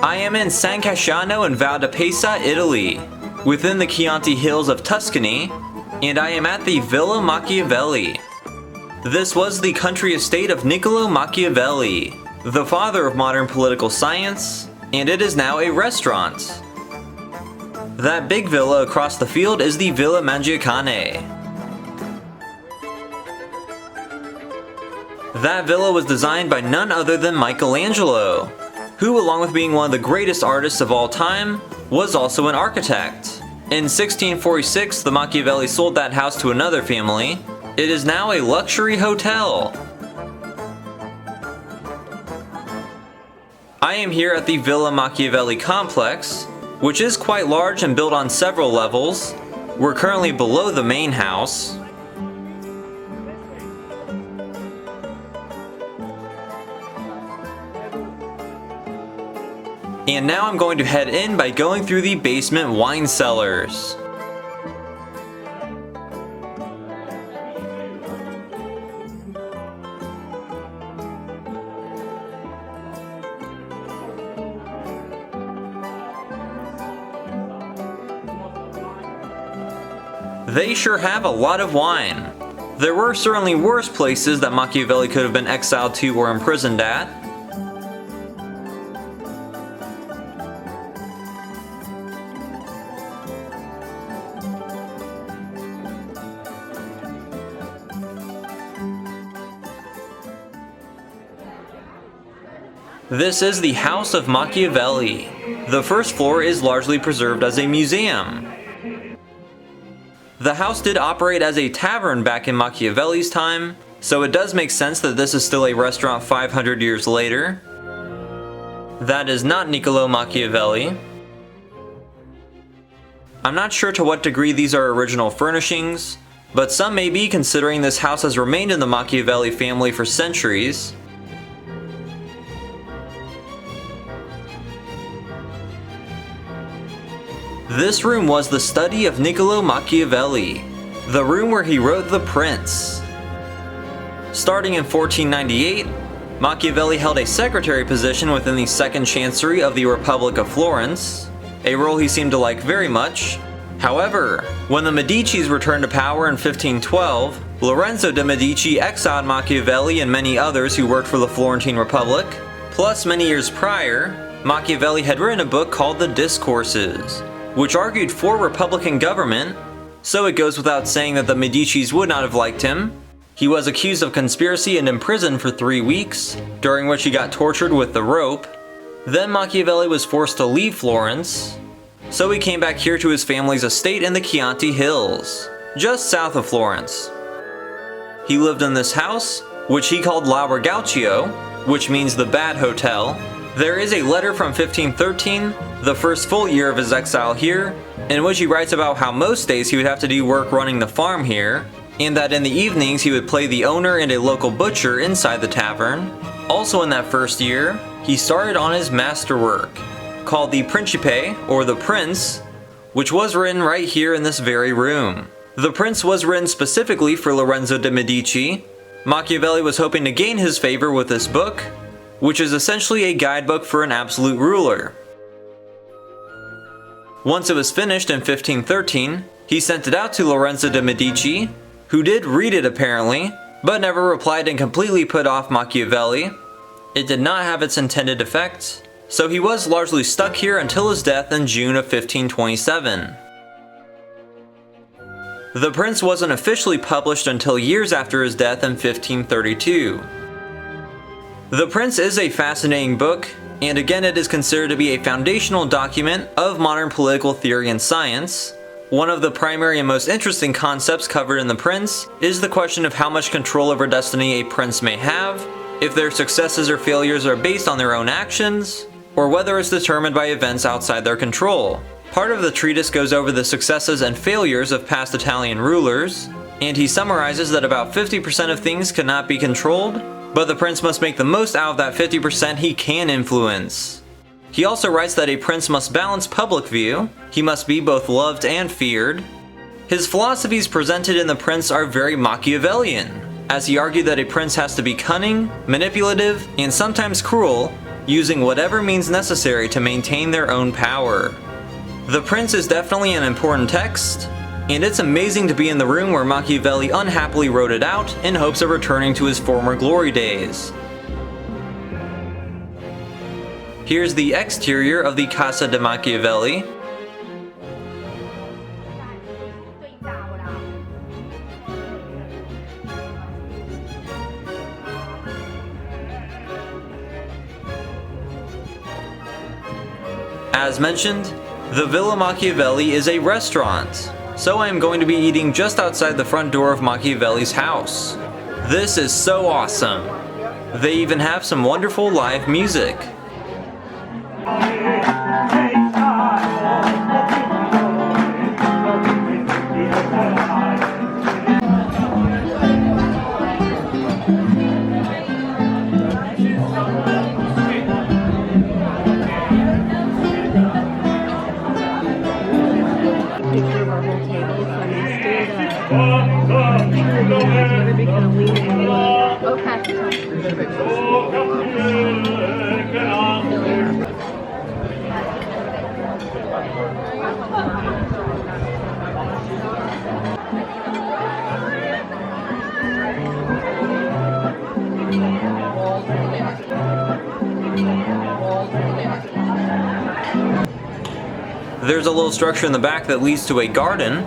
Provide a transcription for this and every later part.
I am in San Casciano in Val di Pesa, Italy, within the Chianti Hills of Tuscany, and I am at the Villa Machiavelli. This was the country estate of Niccolo Machaivelli, the father of modern political science, and it is now a restaurant. That big villa across the field is the Villa Machiavelli. That villa was designed by none other than Michelangelo, who, along with being one of the greatest artists of all time, was also an architect. In 1646, the Machiavelli sold that house to another family. It is now a luxury hotel. I am here at the Villa Machiavelli complex, which is quite large and built on several levels. We're currently below the main house. And now I'm going to head in by going through the basement wine cellars. They sure have a lot of wine. There were certainly worse places that Machiavelli could have been exiled to or imprisoned at. This is the House of Machiavelli. The first floor is largely preserved as a museum. The house did operate as a tavern back in Machiavelli's time, so it does make sense that this is still a restaurant 500 years later. That is not Niccolo Machiavelli. I'm not sure to what degree these are original furnishings, but some may be, considering this house has remained in the Machiavelli family for centuries. This room was the study of Niccolo Machiavelli, the room where he wrote The Prince. Starting in 1498, Machiavelli held a secretary position within the Second Chancery of the Republic of Florence, a role he seemed to like very much. However, when the Medicis returned to power in 1512, Lorenzo de' Medici exiled Machiavelli and many others who worked for the Florentine Republic. Plus, many years prior, Machiavelli had written a book called The Discourses, which argued for Republican government, so it goes without saying that the Medicis would not have liked him. He was accused of conspiracy and imprisoned for 3 weeks, during which he got tortured with the rope. Then Machiavelli was forced to leave Florence, so he came back here to his family's estate in the Chianti Hills, just south of Florence. He lived in this house, which he called La Ragauchio, which means the bad hotel. There is a letter from 1513, the first full year of his exile here, in which he writes about how most days he would have to do work running the farm here, and that in the evenings he would play the owner and a local butcher inside the tavern. Also in that first year, he started on his masterwork, called the Principe, or the Prince, which was written right here in this very room. The Prince was written specifically for Lorenzo de' Medici. Machiavelli was hoping to gain his favor with this book, which is essentially a guidebook for an absolute ruler. Once it was finished in 1513, he sent it out to Lorenzo de' Medici, who did read it apparently, but never replied and completely put off Machiavelli. It did not have its intended effect, so he was largely stuck here until his death in June of 1527. The Prince wasn't officially published until years after his death in 1532. The Prince is a fascinating book, and again it is considered to be a foundational document of modern political theory and science. One of the primary and most interesting concepts covered in The Prince is the question of how much control over destiny a prince may have, if their successes or failures are based on their own actions, or whether it's determined by events outside their control. Part of the treatise goes over the successes and failures of past Italian rulers, and he summarizes that about 50% of things cannot be controlled, but the prince must make the most out of that 50% he can influence. He also writes that a prince must balance public view, he must be both loved and feared. His philosophies presented in The Prince are very Machiavellian, as he argued that a prince has to be cunning, manipulative, and sometimes cruel, using whatever means necessary to maintain their own power. The Prince is definitely an important text, and it's amazing to be in the room where Machiavelli unhappily wrote it out in hopes of returning to his former glory days. Here's the exterior of the Casa de Machiavelli. As mentioned, the Villa Machiavelli is a restaurant, so I am going to be eating just outside the front door of Machiavelli's house. This is so awesome. They even have some wonderful live music. There's a little structure in the back that leads to a garden.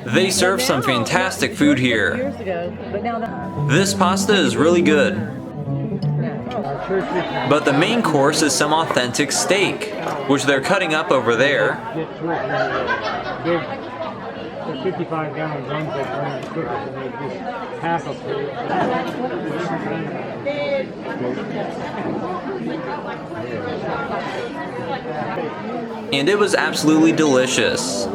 They serve some fantastic food here. This pasta is really good. But the main course is some authentic steak, which they're cutting up over there. 55-gallon drums that run in quicker, so they just half a plate. And it was absolutely delicious.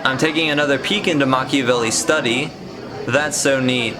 I'm taking another peek into Machiavelli's study. That's so neat.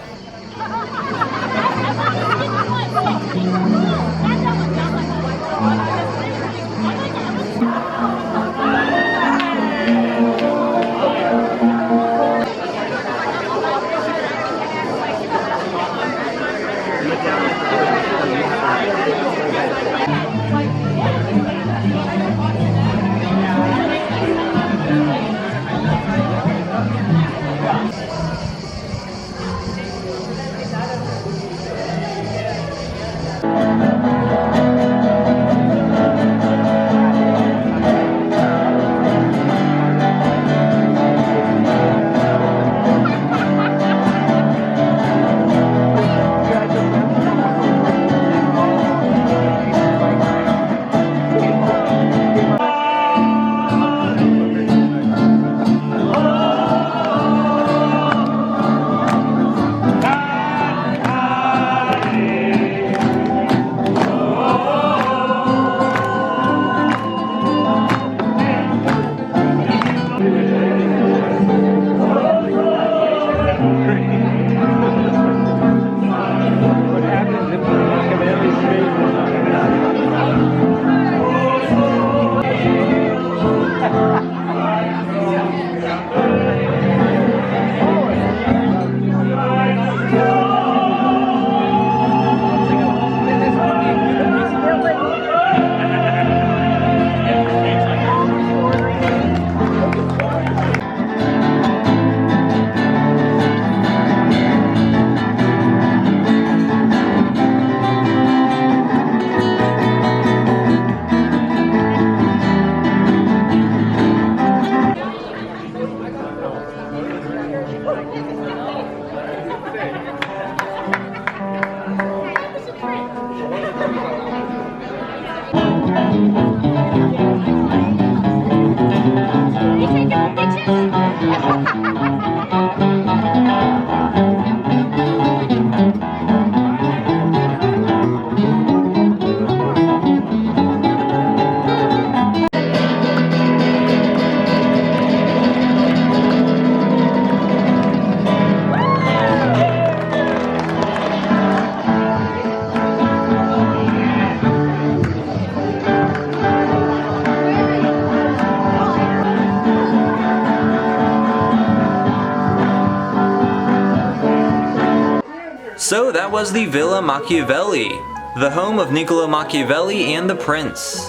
So that was the Villa Machiavelli, the home of Niccolo Machiavelli and the Prince.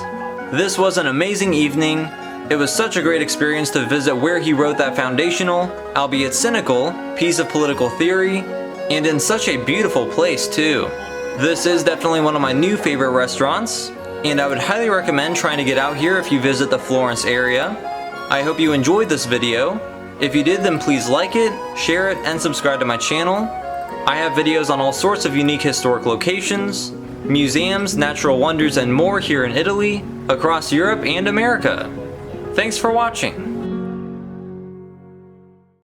This was an amazing evening. It was such a great experience to visit where he wrote that foundational, albeit cynical, piece of political theory, and in such a beautiful place too. This is definitely one of my new favorite restaurants, and I would highly recommend trying to get out here if you visit the Florence area. I hope you enjoyed this video. If you did, then please like it, share it, and subscribe to my channel. I have videos on all sorts of unique historic locations, museums, natural wonders, and more here in Italy, across Europe, and America. Thanks for watching.